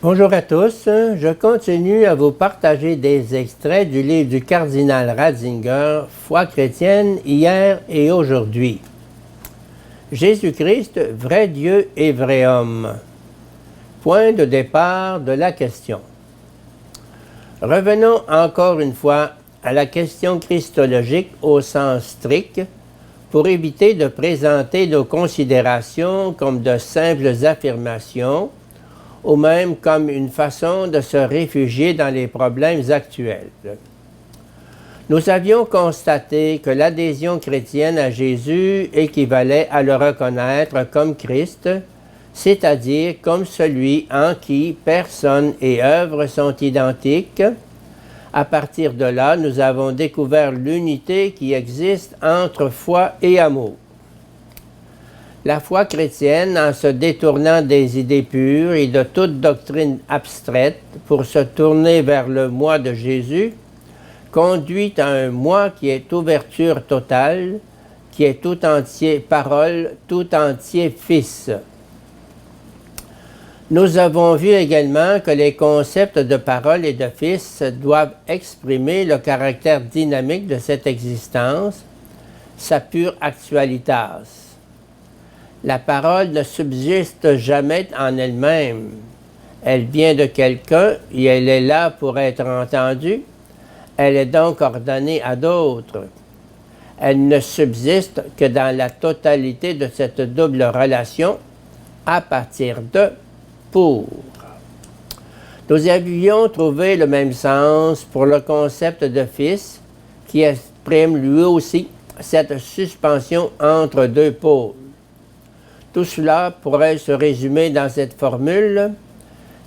Bonjour à tous, je continue à vous partager des extraits du livre du cardinal Ratzinger, Foi chrétienne, hier et aujourd'hui. Jésus-Christ, vrai Dieu et vrai homme. Point de départ de la question. Revenons encore une fois à la question christologique au sens strict, pour éviter de présenter nos considérations comme de simples affirmations, ou même comme une façon de se réfugier dans les problèmes actuels. Nous avions constaté que l'adhésion chrétienne à Jésus équivalait à le reconnaître comme Christ, c'est-à-dire comme celui en qui personne et œuvre sont identiques. À partir de là, nous avons découvert l'unité qui existe entre foi et amour. La foi chrétienne, en se détournant des idées pures et de toute doctrine abstraite pour se tourner vers le moi de Jésus, conduit à un moi qui est ouverture totale, qui est tout entier parole, tout entier fils. Nous avons vu également que les concepts de parole et de fils doivent exprimer le caractère dynamique de cette existence, sa pure actualitas. La parole ne subsiste jamais en elle-même. Elle vient de quelqu'un et elle est là pour être entendue. Elle est donc ordonnée à d'autres. Elle ne subsiste que dans la totalité de cette double relation, à partir de, pour. Nous avions trouvé le même sens pour le concept de fils, qui exprime lui aussi cette suspension entre deux pôles. Tout cela pourrait se résumer dans cette formule.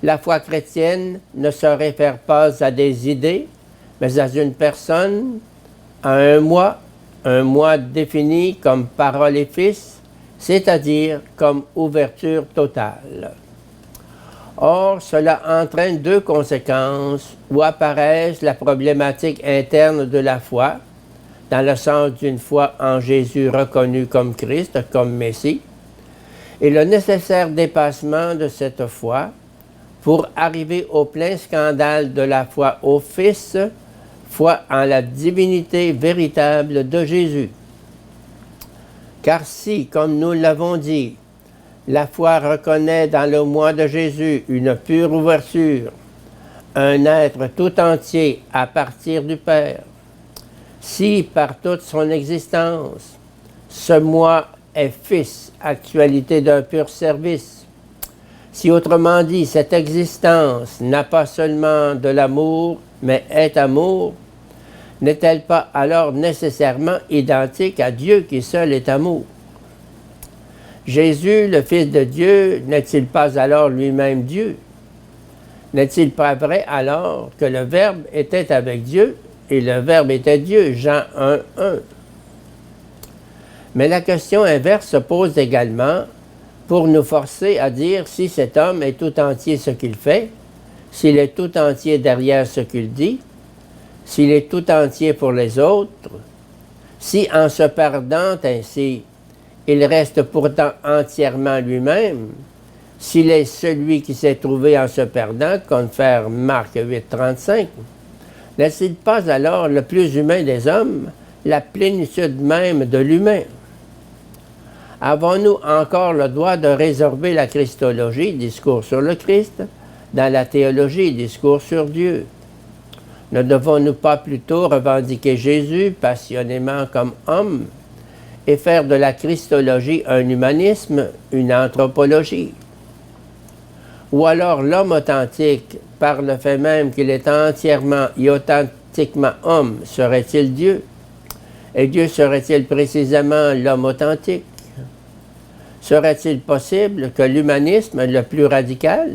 La foi chrétienne ne se réfère pas à des idées, mais à une personne, à un moi défini comme parole et fils, c'est-à-dire comme ouverture totale. Or, cela entraîne deux conséquences où apparaissent la problématique interne de la foi, dans le sens d'une foi en Jésus reconnu comme Christ, comme Messie, et le nécessaire dépassement de cette foi pour arriver au plein scandale de la foi au Fils, foi en la divinité véritable de Jésus. Car si, comme nous l'avons dit, la foi reconnaît dans le moi de Jésus une pure ouverture, un être tout entier à partir du Père, si par toute son existence, ce moi est fils, actualité d'un pur service. Si autrement dit, cette existence n'a pas seulement de l'amour, mais est amour, n'est-elle pas alors nécessairement identique à Dieu qui seul est amour? Jésus, le Fils de Dieu, n'est-il pas alors lui-même Dieu? N'est-il pas vrai alors que le Verbe était avec Dieu et le Verbe était Dieu? Jean 1:1. Mais la question inverse se pose également pour nous forcer à dire si cet homme est tout entier ce qu'il fait, s'il est tout entier derrière ce qu'il dit, s'il est tout entier pour les autres, si en se perdant ainsi, il reste pourtant entièrement lui-même, s'il est celui qui s'est trouvé en se perdant, confère Marc 8:35, n'est-il pas alors le plus humain des hommes, la plénitude même de l'humain? Avons-nous encore le droit de résorber la Christologie, discours sur le Christ, dans la théologie, discours sur Dieu? Ne devons-nous pas plutôt revendiquer Jésus passionnément comme homme et faire de la Christologie un humanisme, une anthropologie? Ou alors l'homme authentique, par le fait même qu'il est entièrement et authentiquement homme, serait-il Dieu? Et Dieu serait-il précisément l'homme authentique? Serait-il possible que l'humanisme le plus radical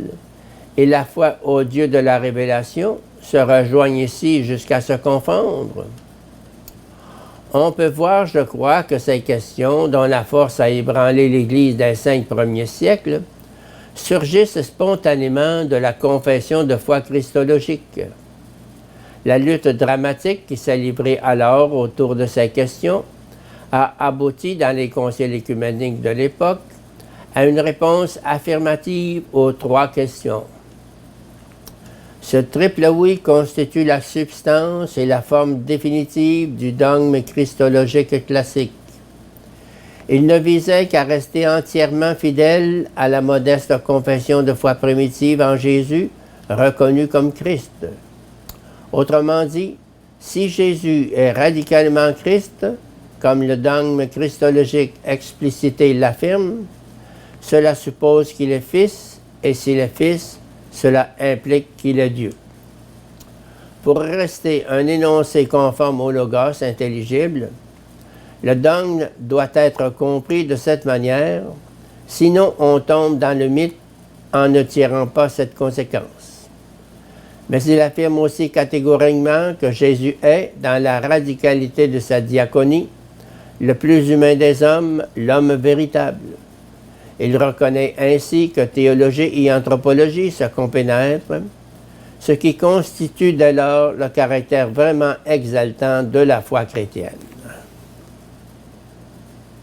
et la foi au Dieu de la révélation se rejoignent ici jusqu'à se confondre? On peut voir, je crois, que ces questions, dont la force a ébranlé l'Église des 5 premiers siècles, surgissent spontanément de la confession de foi christologique. La lutte dramatique qui s'est livrée alors autour de ces questions a abouti dans les conciles œcuméniques de l'époque à une réponse affirmative aux 3 questions. Ce triple oui constitue la substance et la forme définitive du dogme christologique classique. Il ne visait qu'à rester entièrement fidèle à la modeste confession de foi primitive en Jésus, reconnu comme Christ. Autrement dit, si Jésus est radicalement Christ, comme le dogme christologique explicité l'affirme, cela suppose qu'il est Fils, et s'il est Fils, cela implique qu'il est Dieu. Pour rester un énoncé conforme au Logos intelligible, le dogme doit être compris de cette manière, sinon on tombe dans le mythe en ne tirant pas cette conséquence. Mais il affirme aussi catégoriquement que Jésus est, dans la radicalité de sa diaconie, le plus humain des hommes, l'homme véritable. Il reconnaît ainsi que théologie et anthropologie se compénètrent, ce qui constitue dès lors le caractère vraiment exaltant de la foi chrétienne.